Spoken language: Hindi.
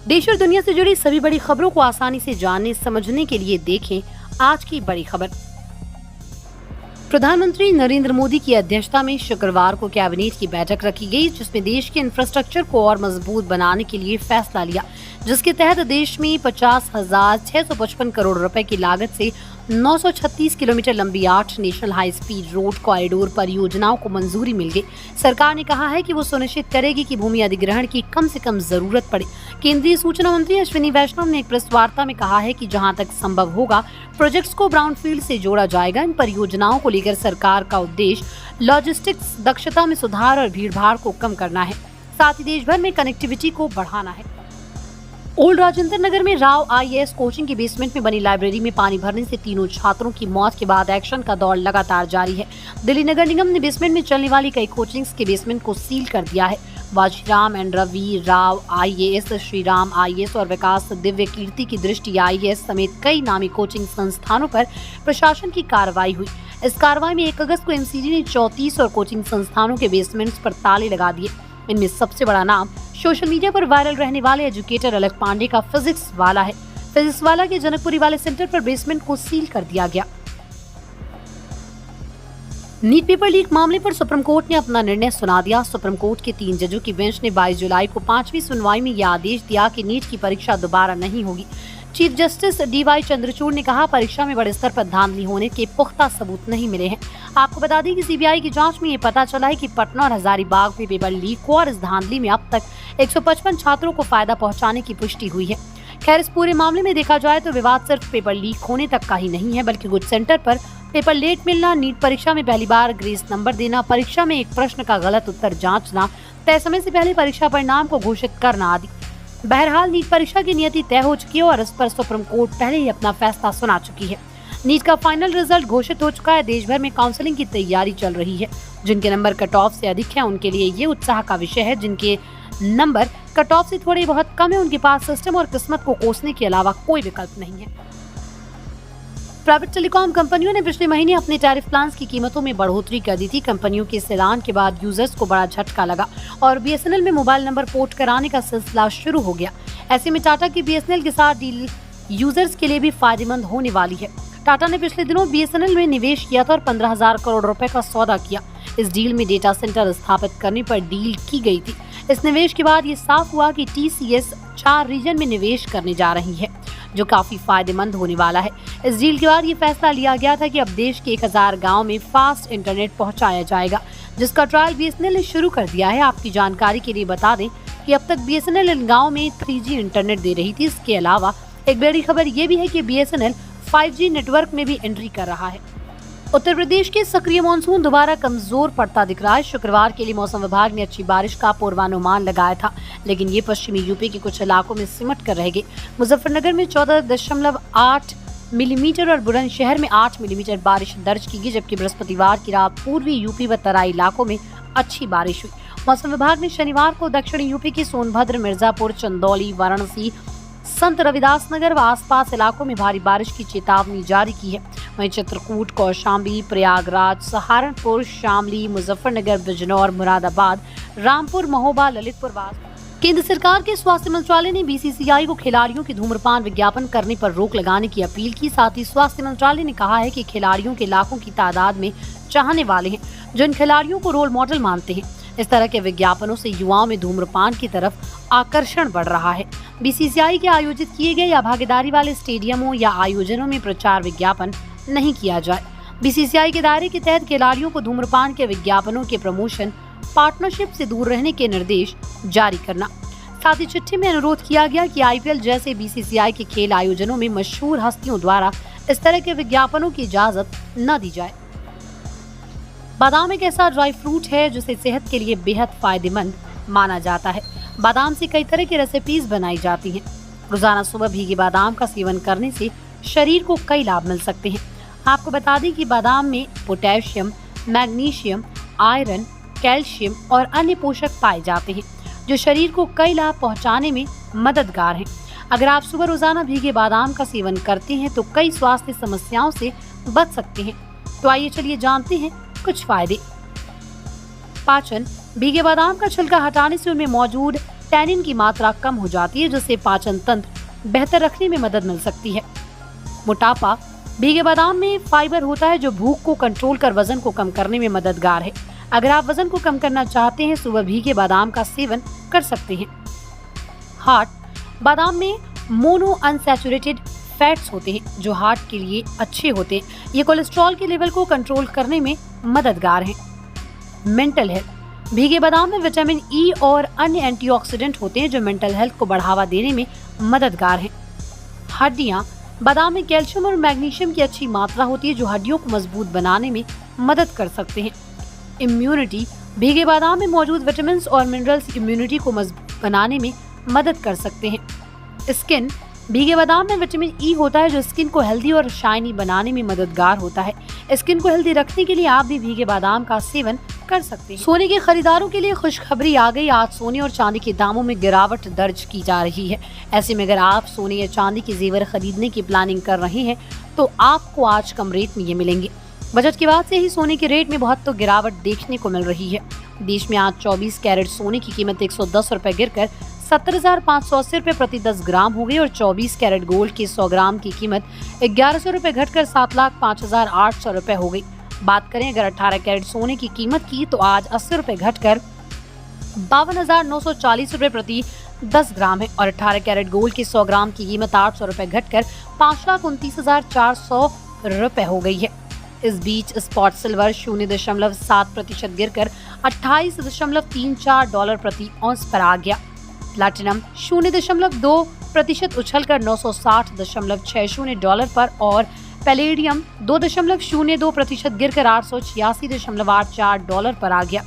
देश और दुनिया से जुड़ी सभी बड़ी खबरों को आसानी से जानने समझने के लिए देखें आज की बड़ी खबर। प्रधानमंत्री नरेंद्र मोदी की अध्यक्षता में शुक्रवार को कैबिनेट की बैठक रखी गई, जिसमें देश के इंफ्रास्ट्रक्चर को और मजबूत बनाने के लिए फैसला लिया, जिसके तहत देश में 50,655 करोड़ रुपए की लागत से 936 किलोमीटर लंबी 8 national high speed road corridor परियोजनाओं को मंजूरी मिल गई। सरकार ने कहा है कि वो सुनिश्चित करेगी कि भूमि अधिग्रहण की कम से कम जरूरत पड़े। केंद्रीय सूचना मंत्री अश्विनी वैष्णव ने एक प्रेस वार्ता में कहा है कि जहां तक संभव होगा प्रोजेक्ट्स को ब्राउनफील्ड से जोड़ा जाएगा। इन परियोजनाओं को लेकर सरकार का उद्देश्य लॉजिस्टिक्स दक्षता में सुधार और भीड़भाड़ को कम करना है, साथ ही देश भर में कनेक्टिविटी को बढ़ाना है। ओल्ड राजेंद्र नगर में राव आईएएस कोचिंग के बेसमेंट में बनी लाइब्रेरी में पानी भरने से तीनों छात्रों की मौत के बाद एक्शन का दौर लगातार जारी है। दिल्ली नगर निगम ने बेसमेंट में चलने वाली कई कोचिंग्स के बेसमेंट को सील कर दिया है। Vajiram and Ravi Rao IAS, Shriram IAS और विकास दिव्य कीर्ति की दृष्टि आईएएस समेत कई नामी कोचिंग संस्थानों पर प्रशासन की कार्रवाई हुई। इस कार्रवाई में 1 अगस्त को एमसीडी ने 34 और कोचिंग संस्थानों के बेसमेंट्स पर ताले लगा दिए। इनमें सबसे बड़ा नाम सोशल मीडिया पर वायरल रहने वाले एजुकेटर अलक पांडे का फिजिक्स वाला है। फिजिक्स वाला के जनकपुरी वाले सेंटर पर बेसमेंट को सील कर दिया गया। नीट पेपर लीक मामले पर सुप्रीम कोर्ट ने अपना निर्णय सुना दिया। सुप्रीम कोर्ट के 3 जजों की बेंच ने 22 जुलाई को 5वीं सुनवाई में यह आदेश दिया कि नीट की परीक्षा दोबारा नहीं होगी। चीफ जस्टिस डीवाई चंद्रचूड़ ने कहा, परीक्षा में बड़े स्तर पर धांधली होने के पुख्ता सबूत नहीं मिले हैं। आपको बता दें कि सीबीआई की जांच में ये पता चला है कि पटना और हजारीबाग में पेपर लीक हुआ और इस धांधली में अब तक 155 छात्रों को फायदा पहुंचाने की पुष्टि हुई है। खैर, इस पूरे मामले में देखा जाए तो विवाद सिर्फ पेपर लीक होने तक का ही नहीं है, बल्कि कुछ सेंटर पर पेपर लेट मिलना, नीट परीक्षा में पहली बार ग्रेस नंबर देना, परीक्षा में एक प्रश्न का गलत उत्तर जांचना, तय समय से पहले परीक्षा परिणाम को घोषित करना आदि। बहरहाल नीट परीक्षा की नियति तय हो चुकी है और इस पर सुप्रीम कोर्ट पहले ही अपना फैसला सुना चुकी है। नीट का फाइनल रिजल्ट घोषित हो चुका है। देश भर में काउंसलिंग की तैयारी चल रही है। जिनके नंबर कट ऑफ से अधिक है उनके लिए ये उत्साह का विषय है। जिनके नंबर कट ऑफ से थोड़े बहुत कम है उनके पास सिस्टम और किस्मत को कोसने के अलावा कोई विकल्प नहीं है। प्राइवेट टेलीकॉम कंपनियों ने पिछले महीने अपने टैरिफ प्लान्स की कीमतों में बढ़ोतरी कर दी थी। कंपनियों के इस ऐलान के बाद यूजर्स को बड़ा झटका लगा और बीएसएनएल में मोबाइल नंबर पोर्ट कराने का सिलसिला शुरू हो गया। ऐसे में टाटा की बीएसएनएल के साथ डील यूजर्स के लिए भी फायदेमंद होने वाली है। टाटा ने पिछले दिनों बीएसएनएल में निवेश किया था और 15,000 करोड़ रुपए का सौदा किया। इस डील में डेटा सेंटर स्थापित करने पर डील की गई थी। इस निवेश के बाद ये साफ हुआ कि टीसीएस 4 रीजन में निवेश करने जा रही है, जो काफी फायदेमंद होने वाला है। इस डील के बाद ये फैसला लिया गया था कि अब देश के 1000 गाँव में फास्ट इंटरनेट पहुंचाया जाएगा, जिसका ट्रायल बीएसएनएल ने शुरू कर दिया है। आपकी जानकारी के लिए बता दें कि अब तक बीएसएनएल इन गाँव में 3G इंटरनेट दे रही थी। इसके अलावा एक बड़ी खबर ये भी है कि बीएसएनएल 5G नेटवर्क में भी एंट्री कर रहा है। उत्तर प्रदेश के सक्रिय मानसून दोबारा कमजोर पड़ता दिख रहा है। शुक्रवार के लिए मौसम विभाग ने अच्छी बारिश का पूर्वानुमान लगाया था, लेकिन ये पश्चिमी यूपी के कुछ इलाकों में सिमट कर रह गई। मुजफ्फरनगर में 14.8 मिलीमीटर और बुलंदशहर में 8 मिलीमीटर बारिश दर्ज की गई, जबकि बृहस्पतिवार की रात पूर्वी यूपी व तराई इलाकों में अच्छी बारिश हुई। मौसम विभाग ने शनिवार को दक्षिणी यूपी के सोनभद्र, मिर्जापुर, चंदौली, वाराणसी, संत रविदास नगर व आसपास इलाकों में भारी बारिश की चेतावनी जारी की है। वहीं चित्रकूट, कौशाम्बी, प्रयागराज, सहारनपुर, शामली, मुजफ्फरनगर, बिजनौर, मुरादाबाद, रामपुर, महोबा, ललितपुर। केंद्र सरकार के स्वास्थ्य मंत्रालय ने बीसीसीआई को खिलाड़ियों के धूम्रपान विज्ञापन करने पर रोक लगाने की अपील की। साथ ही स्वास्थ्य मंत्रालय ने कहा है कि खिलाड़ियों के लाखों की तादाद में चाहने वाले हैं जो इन खिलाड़ियों को रोल मॉडल मानते हैं। इस तरह के विज्ञापनों से युवाओं में धूम्रपान की तरफ आकर्षण बढ़ रहा है। बीसीसीआई के आयोजित किए गए या भागीदारी वाले स्टेडियमों या आयोजनों में प्रचार विज्ञापन नहीं किया जाए। बीसीसीआई के दायरे के तहत खिलाड़ियों को धूम्रपान के विज्ञापनों के प्रमोशन, पार्टनरशिप से दूर रहने के निर्देश जारी करना। साथ ही चिट्ठी में अनुरोध किया गया कि आईपीएल जैसे बीसीसीआई के खेल आयोजनों में मशहूर हस्तियों द्वारा इस तरह के विज्ञापनों की इजाजत न दी जाए। बादाम एक ऐसा ड्राई फ्रूट है जिसे सेहत के लिए बेहद फायदेमंद माना जाता है। बादाम से कई तरह की रेसिपीज बनाई जाती हैं। रोजाना सुबह भीगे बादाम का सेवन करने से शरीर को कई लाभ मिल सकते हैं। आपको बता दें कि बादाम में पोटेशियम, मैग्नीशियम, आयरन, कैल्शियम और अन्य पोषक पाए जाते हैं, जो शरीर को कई लाभ पहुंचाने में मददगार हैं। अगर आप सुबह रोजाना भीगे बादाम का सेवन करते हैं तो कई स्वास्थ्य समस्याओं से बच सकते हैं। तो आइए चलिए जानते हैं कुछ फायदे। पाचन। भीगे बादाम का छिलका हटाने से उनमें मौजूद टैनिन की मात्रा कम हो जाती है, जिससे पाचन तंत्र बेहतर रखने में मदद मिल सकती है। मोटापा। भीगे बादाम में फाइबर होता है जो भूख को कंट्रोल कर वजन को कम करने में मददगार है। अगर आप वजन को कम करना चाहते हैं, सुबह भीगे बादाम का सेवन कर सकते हैं। हार्ट। बादाम में मोनो अनसैचुरेटेड फैट्स होते हैं जो हार्ट के लिए अच्छे होते हैं। ये कोलेस्ट्रॉल के लेवल को कंट्रोल करने में मददगार हैं। Mental health. भीगे बादाम में विटामिन ई और अन्य एंटीऑक्सीडेंट होते हैं जो मेंटल हेल्थ को बढ़ावा देने में मददगार हैं। हड्डियां। बादाम में कैल्शियम और मैग्नीशियम की अच्छी मात्रा होती है जो हड्डियों को मजबूत बनाने में मदद कर सकते हैं। इम्यूनिटी। भीगे बादाम में मौजूद विटामिन और मिनरल्स इम्यूनिटी को मजबूत बनाने में मदद कर सकते हैं। स्किन। भीगे बादाम में विटामिन ई होता है जो स्किन को हेल्दी और शाइनी बनाने में मददगार होता है। स्किन को हेल्दी रखने के लिए आप भी भीगे बादाम का सेवन कर सकते हैं। सोने के खरीदारों के लिए खुशखबरी आ गई। आज सोने और चांदी के दामों में गिरावट दर्ज की जा रही है। ऐसे में अगर आप सोने या चांदी के जेवर खरीदने की प्लानिंग कर रहे हैं तो आपको आज कम रेट में ये मिलेंगे। बजट के बाद से ही सोने के रेट में बहुत तो गिरावट देखने को मिल रही है। देश में आज 24 कैरेट सोने की कीमत 110 रुपए गिरकर 70,580 रुपए प्रति 10 ग्राम हो गई और 24 कैरेट गोल्ड के 100 ग्राम की कीमत 1100 रुपए घटकर 7,05,800 रुपए हो गई। बात करें अगर 18 कैरेट सोने की कीमत की तो आज 80 रुपए घटकर 52,940 रुपए प्रति 10 ग्राम है और 18 कैरेट गोल्ड के 100 ग्राम की कीमत 800 रुपए घटकर 5,29,400 रुपए हो गई है। इस बीच स्पॉट सिल्वर 0.7% गिरकर $28.34 प्रति औंस पर आ गया। प्लैटिनम 0.2% उछलकर $960.60 पर और पैलेडियम 2.02% गिरकर $886.84 पर आ गया।